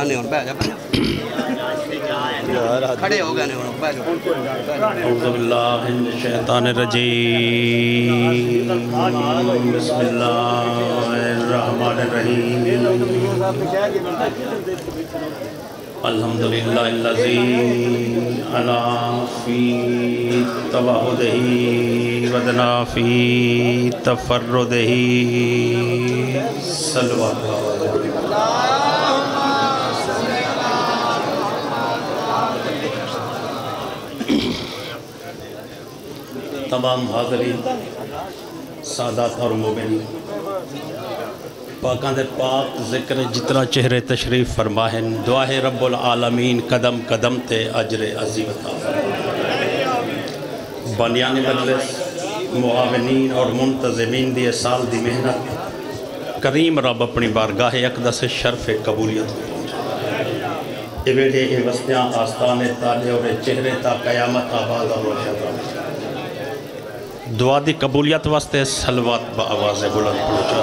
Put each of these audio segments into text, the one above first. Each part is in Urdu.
جانے ہوں بیٹھ جا کھڑے ہو گئے ہوں بیٹھ جا اعوذ باللہ من الشیطان الرجیم بسم اللہ الرحمن الرحیم الحمدللہ الذی علا فی توحدہ ودنا فی تفردہ صلوات تمام حاضرین سادات اور مومنین پاکاں دے پاک ذکر جتنا چہرے تشریف فرماہن دعا ہے رب العالمین قدم قدم تے اجر عظیم عطا فرمائے بانیان مجلس معاونین اور منتظمین دی سال دی محنت کریم رب اپنی بارگاہ اقدس شرف قبولیت اے بیٹھے اے وسطیاں آستان تالے اور چہرے تا قیامت آباد اور روشن دعا دی قبولیت واسطے صلوات با آواز بلند پہنچا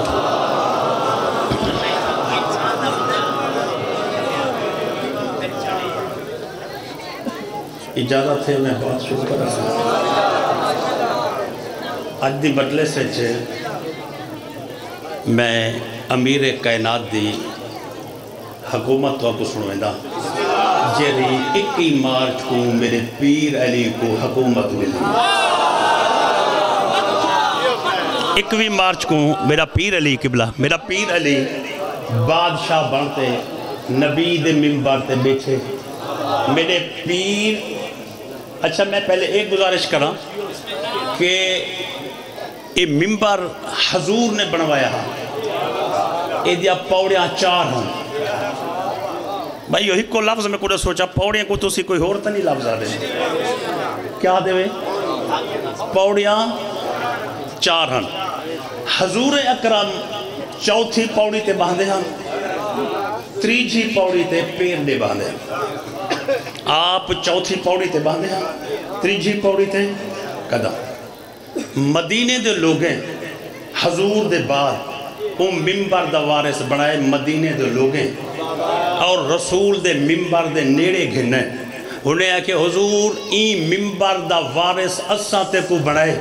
اجازت ہے میں بات شروع کر رہا ہوں آج دی بدلے سے چھے میں امیر کائنات دی حکومت کو سنویں دا جیری 21 مارچ کو میرے پیر علی کو حکومت ملی 21 مارچ کو میرا پیر علی قبلہ میرا پیر علی بادشاہ بنتے نبی دے منبر تے بیٹھے میرے پیر اچھا میں پہلے ایک گزارش کراں کہ یہ منبر حضور نے بنوایا ہے یہ دیا پوڑیاں 4 ہیں بھائی یہی کو لفظ میں کوئی سوچا پوڑیاں کو تو سی کوئی اور تنی لفظ آ رہے کیا دے وے پوڑیاں 4 ہیں حضور اکرم چوتھی پوڑی تے باندھے ہیں تریجی پوڑی تے پیر دے باندھے ہیں آپ چوتھی پوڑی تے باندھے ہیں تریجی پوڑی تے قدم مدینے دے لوگیں حضور دے بعد منبر دا وارث بنائے مدینے دے لوگیں اور رسول دے منبر دے نیڑے گھنے انہیں ہے کہ حضور این منبر دا وارث اساں تے کو بنائے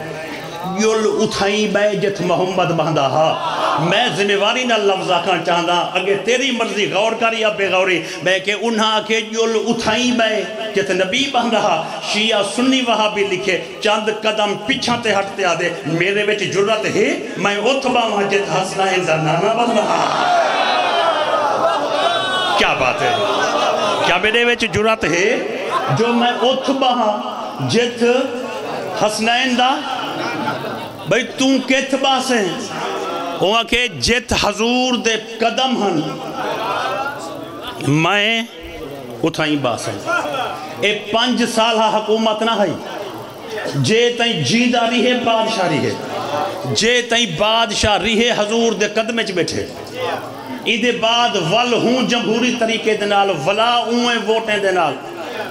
یل اتھائیں بے جت محمد باندھا ہا میں ذمہواری نہ لفظ آکھاں چاہتا اگر تیری مرضی غور کری یا بے غوری میں کہ انہاں کے یل اتھائیں بے جت نبی باندھا ہا شیعہ سنی وہاں بھی لکھے چاند قدم پیچھا تے ہٹتے آدھے میرے ویچ جرت ہے میں اتبا ہوں جت حسنائن دا نانا باندھا ہا کیا بات ہے کیا میرے ویچ جرت ہے جو میں اتبا ہوں جت حسنائن دا بھئی توں کیت باسے ہیں وہاں کہ جت حضور دے قدم ہن میں اتھائیں باسے اے 5 سالہ حکومت نہ ہے جے تائیں جیدہ رہی ہے بادشاہ رہی ہے جے تائیں بادشاہ رہی ہے حضور دے قدمے چ بیٹھے ایدے بعد ول ہوں جمہوری طریقے دنال ولا اویں ووٹیں دنال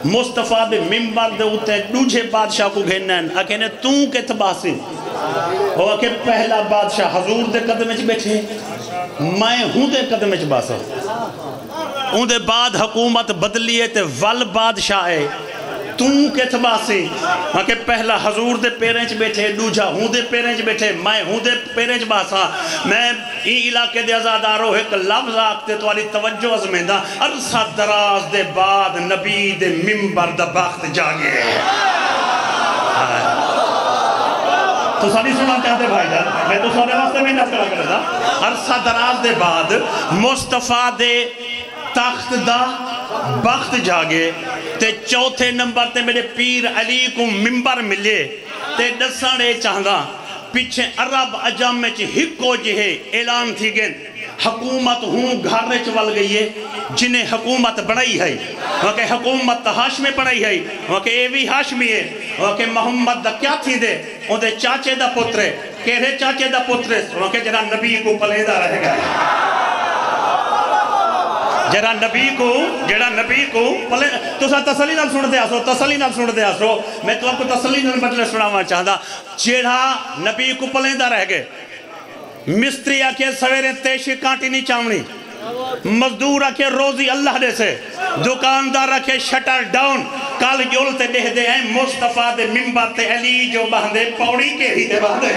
مصطفیٰ دے منبر دے ہوتے دوجھے بادشاہ کو گھنن اکھینے توں کے تباسی وہ کہ پہلا بادشاہ حضور دے قدمے چ بیٹھے میں ہوں دے قدمے چ باسا ان دے بعد حکومت بدلیے تے ول بادشاہ ہے توں کے تباسی وہ کہ پہلا حضور دے پیریں چ بیٹھے دوجھا ہوں دے پیریں چ بیٹھے میں ہوں دے پیریں چ باسا میں ای علاقے دے ازاداروں ایک لفظ آکتے تو والی توجہ ازمیندہ عرصہ دراز دے بعد نبی دے منبر دا بخت جاگے تو ساری سنا چاہتے بھائی جان میں تو سارے واسطے میں نفرہ کر رہا عرصہ دراز دے بعد مصطفیٰ دے تخت دا بخت جاگے تے چوتھے نمبر تے میرے پیر علی کو منبر ملے تے دسانے چاہتا پیچھے عرب عجم میں ہکو جہے اعلان تھی گئے حکومت ہوں گھر چول گئی ہے جنہیں حکومت بڑھائی ہے وہ کہ حکومت ہاشمی بڑھائی ہے وہ کہ ایوی ہاشمی ہے وہ کہ محمد دا کیا تھی دے وہ دے چاچے دا پترے کہرے چاچے دا پترے وہ کہ جرا نبی کو پلیدہ رہے گا جرا نبی کو تو سا تسلی نال سن دے آسو میں تو آپ کو تسلی نال مطلب سناوا چاہتا جیڑا نبی کو پلیندہ رہ گئے مستری آکے سویرے تیشی کانٹی نہیں چاوڑی مزدور رکھے روزی اللہ دے سے دکاندار رکھے شٹر ڈاؤن کال جولتے دے دے ہیں مصطفیٰ دے ممبر تے علی جو باندھے پوڑی کے ہی دے باندھے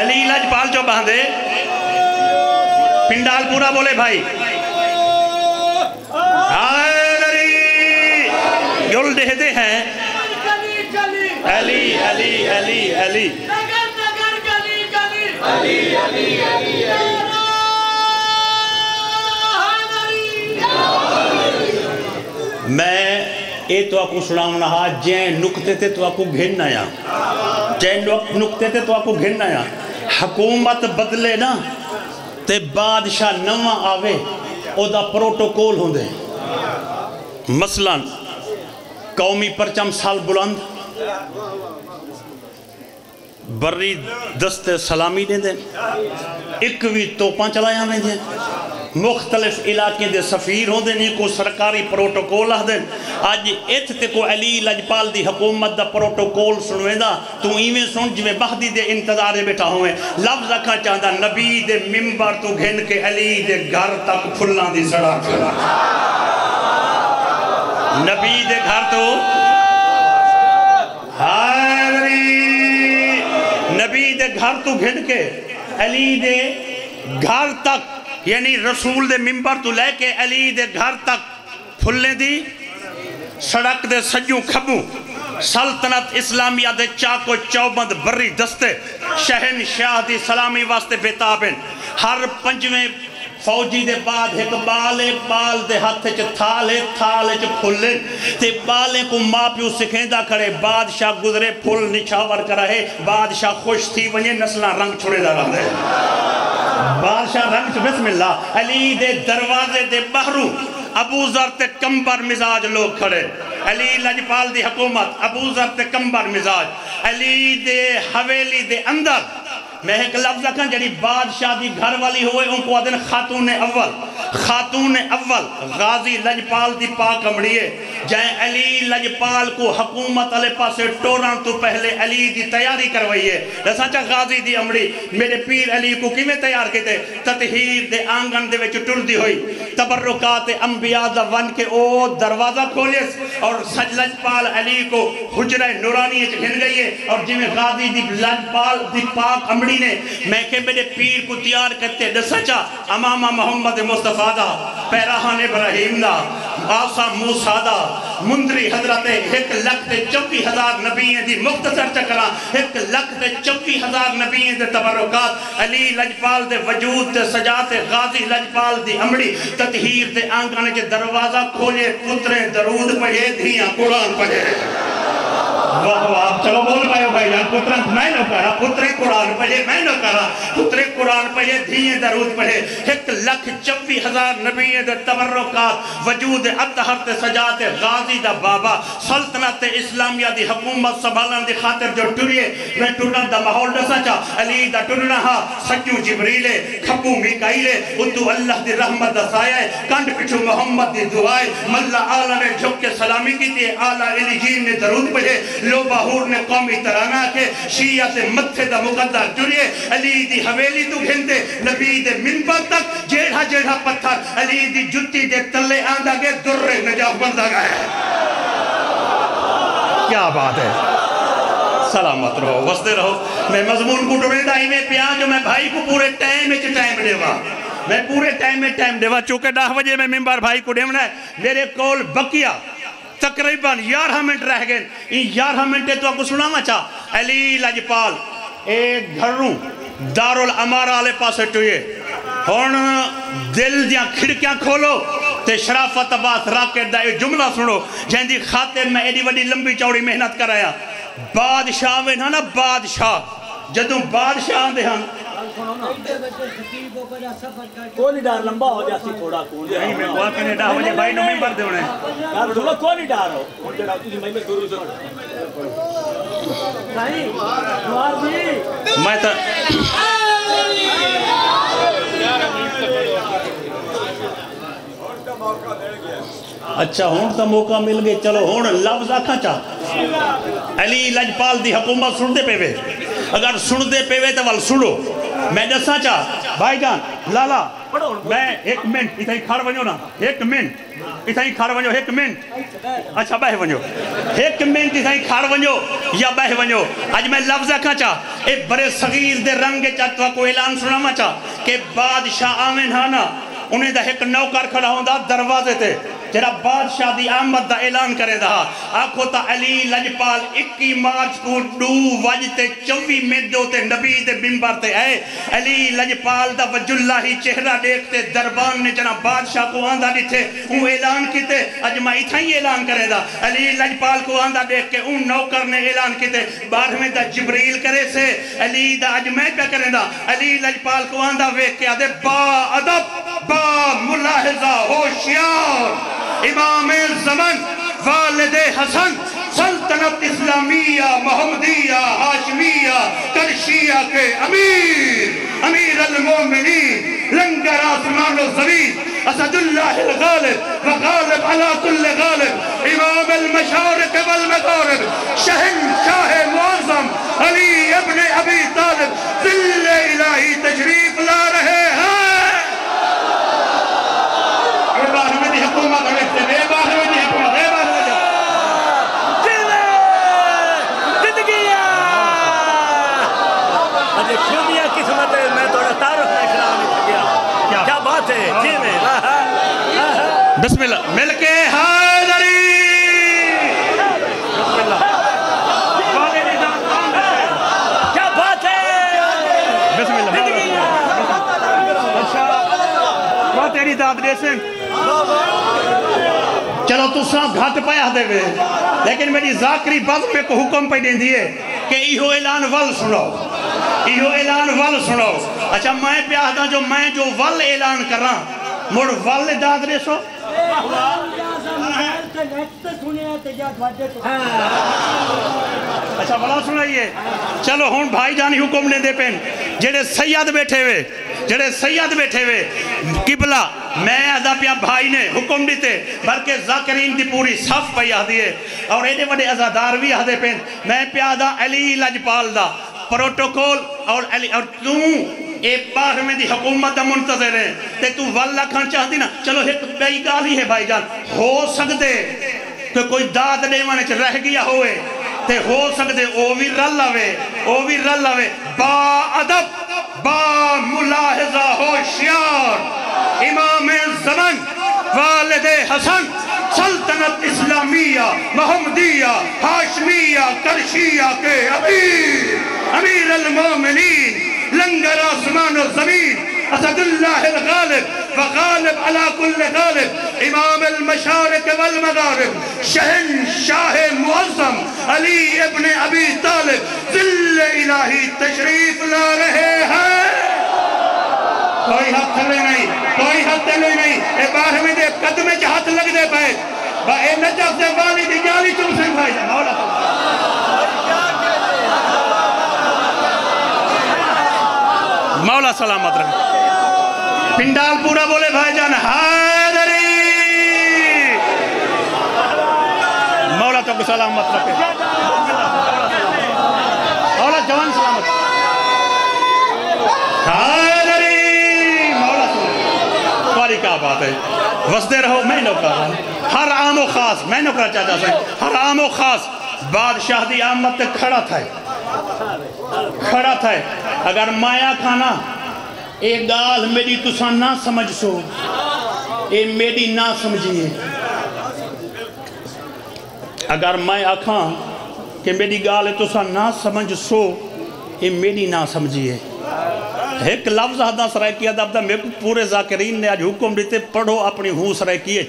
علی لجپال جو باندھے پنڈال پورا بولے بھائی جول دے دے ہیں علی علی علی علی میں اے تو آپ کو سناؤں رہا جین نکتے تھے تو آپ کو گھن آیا جین نکتے تھے تو آپ کو گھن آیا حکومت بدلے نا تے بادشاہ نواں آوے او دا پروٹوکول ہوں دے مثلا قومی پرچم سال بلند بری دست سلامی دیں دیں اکوی توپاں چلایا میں دیں مختلف علاقے دے سفیر ہوں دیں کو سرکاری پروٹوکول آہ دیں آج ایت تے کو علی لجپال دی حکومت دا پروٹوکول سنویں دا تو ایویں سن جو مہدی دے انتظارے بیٹھا ہوئے لفظ رکھا چاہتا نبی دے ممبر تو گھن کے علی دے گھر تک پھلنا دی سڑک نبی دے گھر تو نبی دے گھر تو گھن کے علی دے گھر تک یعنی رسول دے ممبر تو لے کے علی دے گھر تک پھلنے دی سڑک دے سجوں کھبوں سلطنت اسلامیہ دے چاکو چوبند بری دستے شہنشاہ دی سلامی واسطے بیتابن ہر پنجویں فوجی دے بعد ایک بال دے ہاتھ چھ تھالے چھ پھلن تے بالیں کو ماں پیو سکھیندہ کرے بادشاہ گزرے پھل نچھاور کرے بادشاہ خوش تھی ونیہ نسلہ رنگ چھوڑے دا رہا دے بادشاہ رنگ چھو بسم اللہ علی دے دروازے دے بحروں ابو ذر تے کمبر مزاج لوگ کھڑے علی لجپال دی حکومت ابو ذر تے کمبر مزاج علی دے حویلی دے اندر میں ایک لفظ رکھاں جڑی بادشاہ دی گھر والی ہوئے ان کو آدھن خاتون اول غازی لجپال دی پاک امڑیے جائیں علی لجپال کو حکومت علی پاسے ٹوران تو پہلے علی دی تیاری کروائیے رسانچہ غازی دی امڑی میرے پیر علی کو کی میں تیار کیتے تطہیر دے آنگن دے وچ ٹر دی ہوئی تبرکات انبیاء دا ون کے او دروازہ کھولیس اور سج لجپال علی کو حجرہ نورانی گھن گئیے اور جی میں غازی دی لجپال دی پاک امڑی نے میں کہ میرے پیر کو تیار کرتے دسچا امامہ محمد مصطفیٰ دا پیراہان ابراہیم دا آسا موسیٰ دا مندری حضرت 1,24,000 نبییں دی مختصر چکرہ 1,24,000 نبییں دے تبرکات علی لجپال دے وجود دے سجات غازی لجپال دی امڑی تطہیر دے آنگانے کے دروازہ کھولے پتریں درود پڑھے دھیاں قرآن پڑھے واہ واہ چلو بول پائے ہو بھائی جان پتریں میں نہ کہا پتریں قرآن پڑھے میں نہ کہا پتریں قرآن پڑھے دھییں درود پڑھے 1,24,000 نبییں دے تبرکات وجود اطہر تے سجات غازی دا بابا سلطنت اسلامیہ دی حکومت سبھالن دی خاطر جو ٹریے میں ٹرن دا محول دسا چا علی دا ٹرنہ ہا سجو جبریلے کھپو میکائیلے اتو اللہ دی رحمت دا سایہ کانڈ پچھو محمد دی دعائے ملہ آلہ نے جھک کے سلامی کی تھی آلہ علی جین نے درود پڑھے لو باہور نے قومی ترانہ کے شیعہ سے مدھے دا مقدر جڑیے علی دی حویلی تو گھنتے نبی دے منبر تک جیڑھا پتھر علی دی جتی دے تلے آندہ گئے در نجاح بندہ گئے کیا بات ہے سلامت رہو وستے رہو میں مضمون کو ڈرے دائی میں پیان جو میں بھائی کو پورے ٹائم دیوا میں پورے ٹائم دیوا چونکہ 10 بجے میں ممبر بھائی کو ڈیمنا ہے میرے کول بکیا تقریباً 11 منٹ رہ گئے ان 11 منٹے تو آپ کو سنانا چاہ علی لجپال ایک گھروں دارالعمارہ آلے پاسے ٹوئے ہون دل دیاں کھڑکیاں کھولو تے شرافت عباس راکر دا یہ جملہ سنو جہاں دی خاطر میں ایڈی وڈی لمبی چوڑی محنت کر آیا بادشاہ میں نا بادشاہ جدوں بادشاہ دے ہاں کونی ڈار لمبا ہو جاسی تھوڑا کونی نہیں میں بہت کنے ڈار ہو جائے بھائی نو ممبر دے ہونے یار تھوڑا کونی ڈار ہو کونی ڈار تجھے میں گروہ سے نہیں نواز جی میں تا اچھا ہون تا موقع مل گئے چلو ہون لفظ آکھا چاہ علی لجپال دی حکومت سن دے پے وے اگر سن دے پے وے تو وال سنو میں دسا چاہ بھائی جان لالا میں ایک منٹ اتھائی کھڑ ونجو نا ایک منٹ اتھائی کھڑ ونجو ایک منٹ اچھا بہ ونجو ایک منٹ اتھائی کھڑ ونجو یا بہ ونجو آج میں لفظہ کھا چاہ ایک برے صغیر دے رنگ چاہتوا کو اعلان سنا ما چاہ کہ بادشاہ آمین ہانا انہیں دا ایک نوکر کھڑا ہوں دا دروازے تے جرا بادشاہ دی آمد دا اعلان کرے دا آکھو تا علی لجپال 21 مارچ کو 2 وجتے 24 میدوں تے نبی دے بمبر تے آئے علی لجپال دا وجہ اللہ چہرہ دیکھتے دربان نے جنا بادشاہ کو آندہ دیتے وہ اعلان کیتے اجمہ اتھائی اعلان کرے دا علی لجپال کو آندہ دیکھ کے ان نوکر نے اعلان کیتے 12 دا جبریل کرے سے علی دا اجمہ پہ کرے دا علی لجپال کو آندہ ویک کے آدھے با ادب با ملاحظہ ہوشیار امام زمن والد حسن سلطنت اسلامیہ محمدیہ ہاشمیہ کرشیہ کے امیر المومنین لنگر آسمان و زمین اسد اللہ الغالب وغالب علی کل غالب امام المشارق والمغارب شہنشاہ معظم علی ابن ابی طالب ذل الہی تشریف لا رہے ہیں حکومت رکھتے بے باہر ہوئی حکومت بے باہر ہوئی جیوے زندگیہ اجھے شدیہ قسمت ہے میں توڑا تعارف میں اکرام نہیں گیا کیا بات ہے جیوے بسم اللہ مل کے حیدری بسم اللہ کیا بات ہے بسم اللہ اچھا بہت تیری داد دیسیں چلو تو ساں گھٹ پایا دے وے لیکن میری ذاکری بات میں کو حکم پہ دیں دیئے کہ ایہو اعلان ول سنو ایہو اعلان ول سنو اچھا میں پیاہ دا جو میں جو ول اعلان کر رہا مڑ ول داد رے سو اچھا بلا سنائیے چلو ہون بھائی جانی حکم نے دے پین جڑے سید بیٹھے ہوئے قبلہ میں ادھا پیا بھائی نے حکم دیتے بلکہ ذاکرین دی پوری صف پہ یاد دیئے اور ایڈے وڈے ازادار بھی یاد دے پین میں پیا دا علی لجپال دا پروٹوکول اور ایک باہر میں دی حکومت دا منتظر ہے تے تو واللہ کھان چاہتی نا چلو ایک بئی گالی ہے بھائی جان ہو سکتے کہ کوئی داد دیوانے چھ رہ گیا ہوئے تے ہو سکتے او بھی رل لوے با ادب با ملاحظہ ہوشیار امام زمن والد حسن سلطنت اسلامیہ محمدیہ ہاشمیہ کرشیہ کے امیر المومنین لنگر آسمان و زمین اسد اللہ الغالب وغالب علی کل غالب امام المشارق والمغارب شہنشاہ معظم علی ابن ابی طالب ذل الہی تشریف لا رہے ہیں کوئی ہاتھ تلے نہیں اے باہر میں دے قدمے چا ہاتھ لگ دے پائے اے نجف دے والی دی جالی چون سنگ بھائی جا مولا سلامت رہے پنڈال پورا بولے بھائی جان حیدری مولا تو کو سلامت رکھے مولا جوان سلامت حیدری مولا سلامت تواری کیا بات ہے وسدے رہو میں نوکر ہر عام و خاص میں نوکر چاہتا سے ہر عام و خاص بادشاہ دی آمد تے کھڑا تھا اگر مایا کھانا اے گال میری تساں نہ سمجھ سو اے میری نہ سمجھئے اگر میں آکھاں کہ میری گال تساں نہ سمجھ سو اے میری نہ سمجھئے ایک لفظ حدہ سرائے کیا دب دا میرے پورے ذاکرین نے آج حکم دیتے پڑھو اپنی ہوں سرائے کیے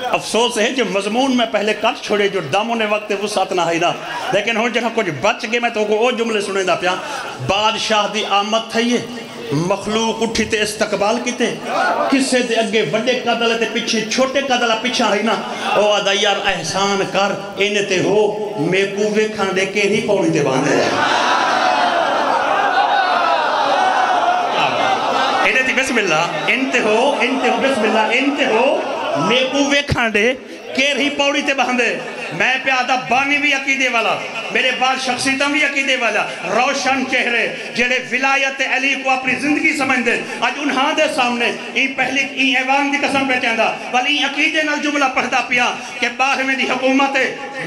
افسوس ہے جو مضمون میں پہلے کٹ چھوڑے جو داموں نے وقت وہ ساتھ نہ ہی دا لیکن ہوں جنہاں کچھ بچ گئے میں تو وہ جملے سنے دا پیا بادشاہ دی آمد تھا یہ مخلوق اٹھی تے استقبال کی تے کسے دے اگے وڈے قدل تے پچھے چھوٹے قدلہ پچھا ہی نا او آدھا یار احسان کر اینے تے ہو میں پووے کھاندے کے ہی پوڑی تے باندھے اینے تے بسم اللہ انتے ہو بسم اللہ انتے ہو نیکو ویکھاں دے کیر ہی پوڑی تے باندھے میں پیادہ بانی بھی عقیدے والا میرے بعد شخصیتاں بھی عقیدے والا روشن چہرے جڑے ولایت علی کو اپنی زندگی سمجھ دے آج انہاں دے سامنے این پہلی این ایوان دی قسم پہ چاہندہ ولی عقیدے نال جملہ پڑھتا پیا کہ 12ویں دی حکومت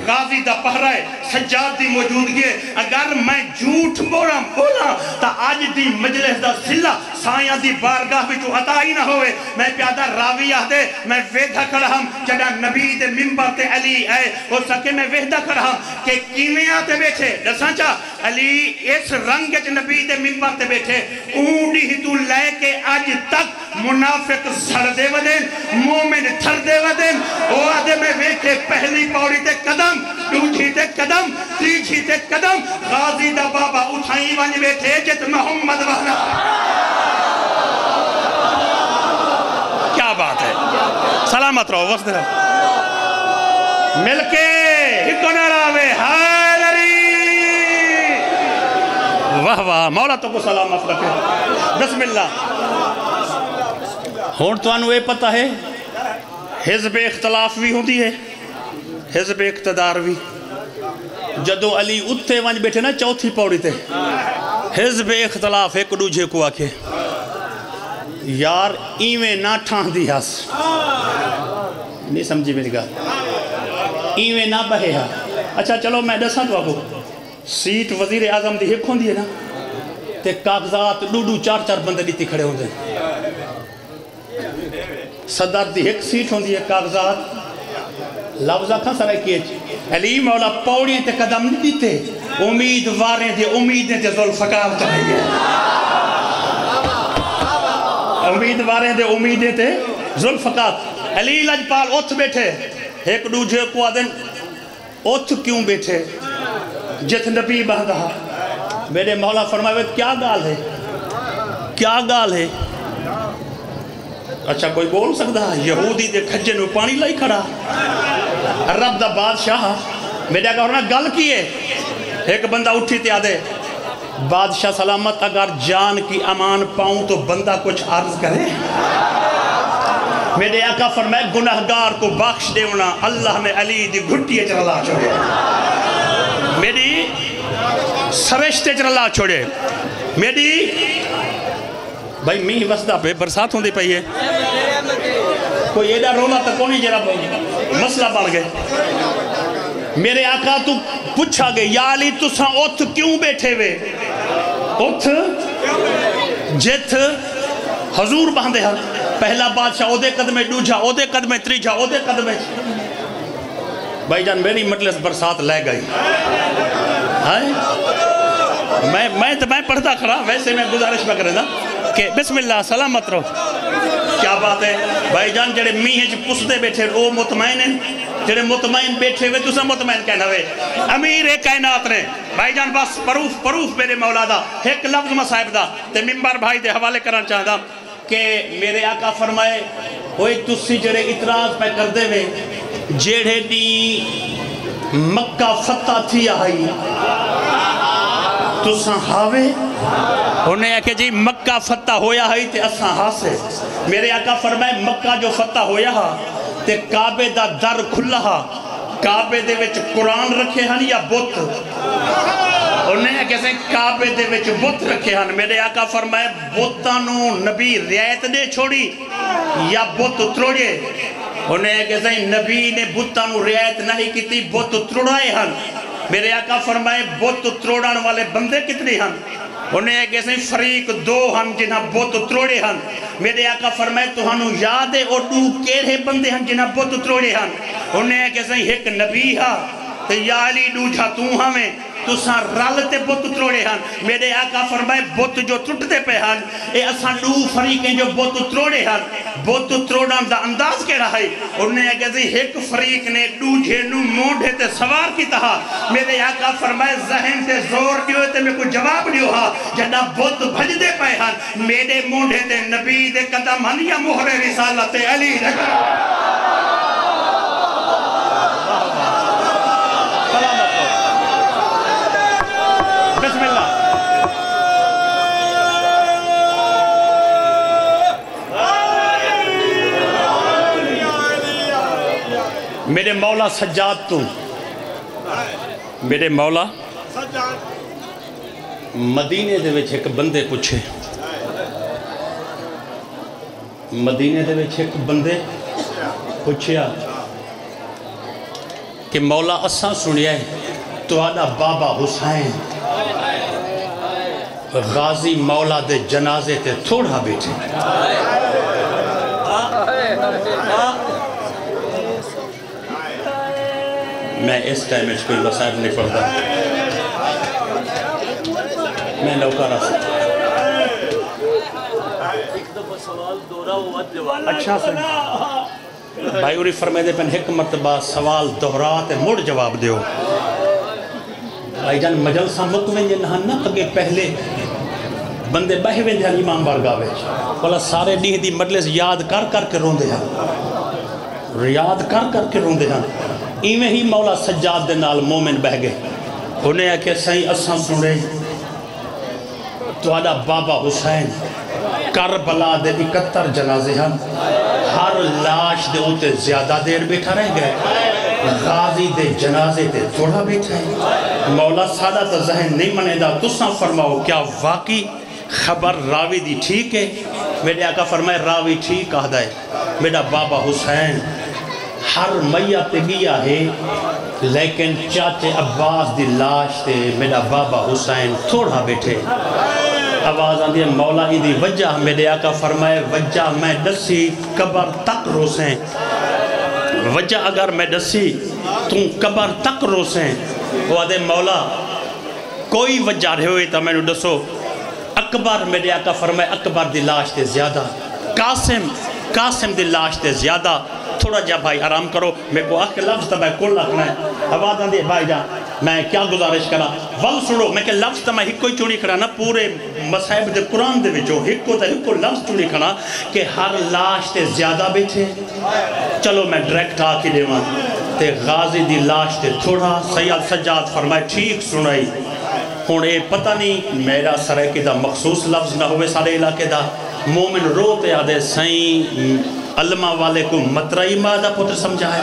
غازی دا پہرہ سجاد دی موجودگی اگر میں جھوٹ بولا تا آج دی مجلس دا سلہ سایاں دی بارگاہ بھی جو عطا ہی نہ ہوئے میں پیادہ راوی آدھے میں ویدھا کھڑا ہم جڑا نبی دے ممبر تے علی ہے ہو سکے میں ویدھا کھڑا ہم کہ کیویں آتے بیٹھے دساں چا علی اس رنگ چ نبی دے ممبر تے بیٹھے اونڈی ہی تو لے کے آج تک منافق سڑ دے ودین مومن تھر دے ودین او آدھے میں ویکھے پہلی پوڑی تے قدم دوجھی تے قدم تیجھی تے قدم غازی دا بابا اٹھائی ونج بیٹھے جت محمد وحنا کیا بات ہے سلامت رہو وسط رہو مل کے ہکو نراوے حال علی واہ واہ مولا تو کو سلامت رکھے بسم اللہ ہون تو انو اے پتہ ہے حزب اختلاف بھی ہوندی ہے حزب اقتدار بھی جدو علی اتھے ونج بیٹھے نا چوتھی پوڑی تے حزب اختلاف ایک دوجھے کو آکھے یار ایویں نہ ٹھان دی ہاس نہیں سمجھی میری گا ایویں نہ بہے ہاں اچھا چلو میں دساں تو آگو سیٹ وزیر اعظم دی ہک ہوندی ہے نا تے کاغذات دو چار چار بندے دیتی کھڑے ہوندے صدر دی ہک سیٹ ہوندی ہے کاغذات لفظہ کھاں سرائے کیے علی مولا پوڑی تے قدم نہیں دیتے امیدواریں دے امیدیں تے ذوالفقار چاہیے امیدواریں دے امیدیں تے ذوالفقار علی لجپال اتھ بیٹھے ایک دوجھے کو آدن اتھ کیوں بیٹھے جت نبی بہندہ میرے مولا فرمائے کیا گال ہے کیا گال ہے اچھا کوئی بول سکتا یہودی دے کھجے نو پانی لائی کھڑا رب دا بادشاہ میرے کہا گل کیے ایک بندہ اٹھی تے آدھے بادشاہ سلامت اگر جان کی امان پاؤں تو بندہ کچھ عرض کرے میرے آقا فرمائے گناہگار کو بخش دے ہونا اللہ نے علی دی گھٹی چرلا چھوڑے میری سرشتے چرلا چھوڑے میری بھائی میہ وسدہ پہ برسات ہوندی پہی ہے کوئی ایڈا رولا تک کونی جرا مسئلہ بڑھ گئے میرے آقا تو پوچھا گئے یا علی تو ساں اتھ کیوں بیٹھے ہوئے اتھ جت حضور باندھے ہاں پہلا بادشاہ او دے قدمے دوجھا او دے قدمے تریجھا او دے قدمے بھائی جان میری مجلس برسات لے گئی میں پڑھتا کھڑا ویسے میں گزارش میں کریں دا کہ بسم اللہ سلامت رہو کیا بات ہے بھائی جان جڑے میہ جو پسدے بیٹھے او مطمئن ہیں جڑے مطمئن بیٹھے ہوئے تو سا مطمئن کہنا ہوئے امیر کائنات نے بھائی جان بس پروف میرے مولا دا ایک لفظ مصاحب دا تے ممبر بھائی دے حوالے کرنا چاہتا کہ میرے آقا فرمائے ہوئی تسی جڑے اعتراض پہ کر دے وے جڑے دی مکہ فتح تھی آئی تو ساں ہاوے انہیں ہے کہ جی مکہ فتح ہویا ہے تے اساں ہاسے میرے آقا فرمائے مکہ جو فتح ہویا ہے تے کعبے دا در کھلا ہے کعبے دے وچ قرآن رکھے ہیں یا بت انہیں ہے کہ کعبے دے وچ بت رکھے ہیں میرے آقا فرمائے بتانو نبی رعایت دے چھوڑی یا بت تروڑے انہیں ہے کہ نبی نے بتانو رعایت نہیں کیتی بت تروڑائے ہیں میرے آقا فرمائے بت تروڑان والے بندے کتنے ہیں انہیں ایک ایسے فریق دو ہن جنہاں بت تروڑے ہن میرے آقا فرمائے تو ہنو یاد ہے اور دو کیرے بندے ہن جنہاں بت تروڑے ہن انہیں ایک ایسے ایک نبی ہاں تو یا علی دوجھا تو ہمیں تو ساں رالتے بت تروڑے ہن میرے آقا فرمائے بت جو ٹوٹتے پہ ہن اے اساں دو فریقیں جو بت تروڑے ہن بت تروڑان دا انداز کیڑا ہے انہیں ایک ایسے ایک فریق نے دوجھے نو موڑے تے سوار کی تہا میرے آقا فرمائے ذہن تے زور دیو تے میں کوئی جواب دیو ہا جڑا بت بھج دے پہ ہن میرے موڑے تے نبی دے قدم ہن یا مہر رسالت علی بسم اللہ میرے مولا سجاد تو میرے مولا مدینے دے وچ ایک بندے پوچھے مدینے دے وچ ایک بندے پوچھیا کہ مولا اساں سنیا ہے تہاڈا بابا حسین غازی مولا دے جنازے تے تھوڑا بیٹھے میں اس ٹائم میں کوئی مسائل نہیں پڑھتا میں نوکارہ سے اچھا سے بھائی اوری فرمائے دے پہن ایک مرتبہ سوال دہراتے مڑ جواب دیو بھائی جان مجلسہ مکویں جنہاں نہ اگے پہلے بندے بہے ویں دھیان امام بارگاہ وچ بولا سارے ڈیہ دی مجلس یاد کر کر کے روندے ہیں یاد کر کر کے روندے ہیں ایویں ہی مولا سجاد دے نال مومن بہ گئے انہیں ہے کہ سائیں اساں سنے تہاڈا بابا حسین کربلا دے 71 جنازے ہیں ہر لاش دے اوتے زیادہ دیر بیٹھا رہ گئے غازی دے جنازے تے تھوڑا بیٹھا ہے مولا سادہ تا ذہن نہیں منے دا تساں فرماؤ کیا واقعی خبر راوی دی ٹھیک ہے میرے آقا فرمائے راوی ٹھیک آدھا ہے میرا بابا حسین ہر میت گیا ہے لیکن چاچے عباس دی لاش تے میرا بابا حسین تھوڑا بیٹھے آواز آندھی ہے مولا ہی دی وجہ میرے آقا فرمائے وجہ میں دسی قبر تک روسیں وجہ اگر میں دسی تم قبر تک روسیں وہ آدھے مولا کوئی وجہ رہے ہوئے تا میں نے دسو اکبر میرے آقا فرمائے اکبر دی لاش تے زیادہ قاسم دی لاش تے زیادہ تھوڑا جا بھائی آرام کرو میں کو آخر لفظ تا میں کل رکھنا ہے آواز آندھی ہے بھائی جان میں کیا گزارش کرا ول سنو میں کہ لفظ تا میں ہی کوئی چونی کھڑا نا پورے مصحف دے قرآن دے وچو ہکو لفظ چونی کھڑا کہ ہر لاش تے زیادہ بیٹھے چلو میں ڈریکٹ آ کے دے وہاں تے غازی دی لاش تے تھوڑا سید سجاد فرمائے ٹھیک سنائی ہون اے پتہ نہیں میرا سرائے دا مخصوص لفظ نہ ہوئے سارے علاقے دا مومن روتے آدھے سائیں علمہ والے کو مطرعی مادہ پتر سمجھا ہے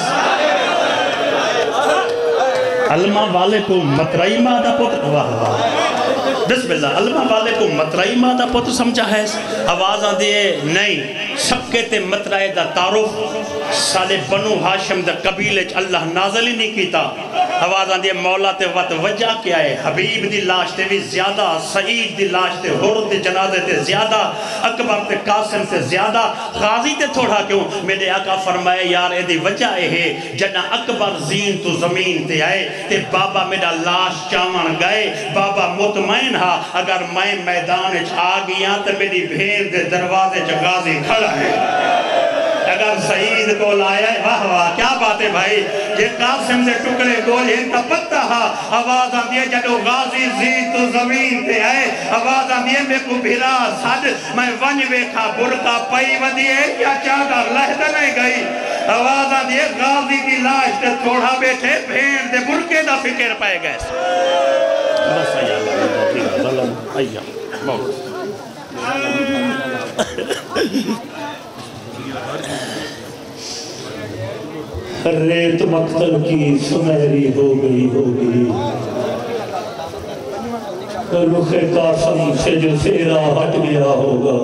علمہ والے کو مطرعی مادہ پتر واہ واہ بسم اللہ علمہ والے کو مطرعی مادہ پتر سمجھا ہے آواز آدھے نہیں سب کہتے مطرعی دا تعارف سالے بنو ہاشم دا قبیلے اللہ نازل ہی نہیں کیتا آواز آدھے مولا تے وقت وجہ کیا ہے حبیب دی لاش تے بھی زیادہ سعید دی لاش تے حر دی جنازے تے زیادہ اکبر تے قاسم تے زیادہ غازی تے تھوڑا کیوں میرے آقا فرمائے یار اے دی وجہ ہے جنہ اکبر زین تو زمین تے آئے تے بابا میرا لاش چاون گئے بابا مطمئن ہا اگر میں میدان آ گیا تو میری بھین دے دروازے غازی کھڑا ہے اگر سعید کو لایا ہے واہ واہ کیا بات ہے بھائی یہ قاسم دے ٹکڑے گول یہ تپتا ہا آواز آدھی ہے جدو غازی زید تو زمین تے آئے آواز آدھی ہے میں کو بھیرا ساڈ میں ونج ویکھا برکا پئی ودی ہے یا چادر لہدہ نہیں گئی آواز آدھی ہے غازی دی لاش تے تھوڑا بیٹھے بھین دے برکے دا فکر پائے گئے بس آئیہ بہت ریت مقتل کی سمیری ہو گئی رخ قاسم سے جو سیرا ہٹ گیا ہوگا